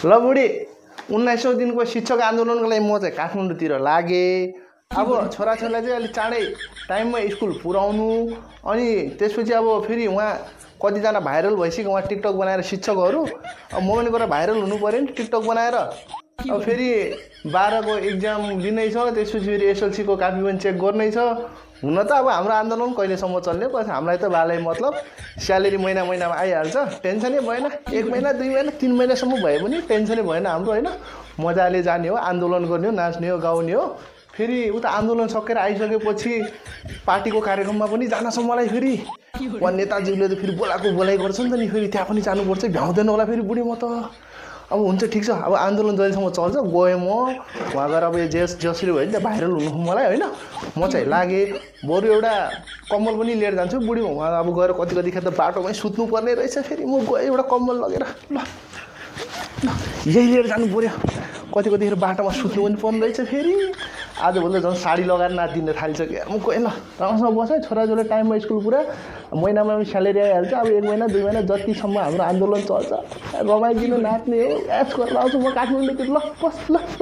ल बुढी 1900 दिनको शिक्षक आन्दोलनको लागि म चाहिँ काठमाडौँतिर लागेँ। अब छोराछोरीलाई चाहिँ अलिक चाँडै टाइममा स्कुल पुर्याउनु अनि त्यसपछि अब फेरि उहाँ कतिजना भाइरल भइसक्यो उहाँ टिकटक बनाएर शिक्षकहरू। अब म पनि गएर भाइरल हुनु पऱ्यो नि टिकटक बनाएर। अब फेरि 12 को एक्जाम लिनै छ, त्यसपछि फेरि एसएलसीको कापी पनि चेक गर्नै छ। हुन त अब हाम्रो आन्दोलन कहिलेसम्म चल्ने कसै हामीलाई त बालै मतलब स्यालेरी महिनामा आइहाल्छ, टेन्सनै भएन। 1 महिना 2 महिना 3 महिनासम्म भए पनि टेन्सनै भएन हाम्रो होइन। मजाले जाने हो, आन्दोलन गर्ने हो, नाच्ने हो, गाउने हो। फेरि उता आन्दोलन सकेर आइसकेपछि पार्टीको कार्यक्रममा पनि जान छ मलाई। फेरि उहाँ नेताजीले त फेरि बोलाइ गर्छ नि त नि, फेरि त्यहाँ पनि जानुपर्छ। भ्याउँदैन होला फेरि बुढी म त। अब हुन्छ ठिक छ, अब आन्दोलन जहिलेसम्म चल्छ गएँ म उहाँ गएर अब जसरी भयो नि त भाइरल हुनु मलाई होइन। म चाहिँ लागेँ, बरु एउटा कम्मल पनि लिएर जान्छु बुढी। उहाँ अब गएर कतिखेर त बाटोमै सुत्नु पर्ने रहेछ। फेरि म गएँ एउटा कम्मल लगेर, ल यही लिएर जानु पऱ्यो। कतिखेर बाटोमा सुत्नु पनि पर्ने रहेछ। फेरि आजभोलि त झन् साडी लगाएर नाचिदिन थालिसक्यो। म गएँ ल राम्रोसँग बस है, छोराछोरीले टाइममा स्कुल पुरा, महिनामा पनि स्यालेरी आइहाल्छ। अब 1 महिना 2 महिना जतिसम्म हाम्रो आन्दोलन चल्छ रमाइदिनु, नाच्ने हो, एस गरेर आउँछु म काठमाडौँतिर। ल बस ल ल।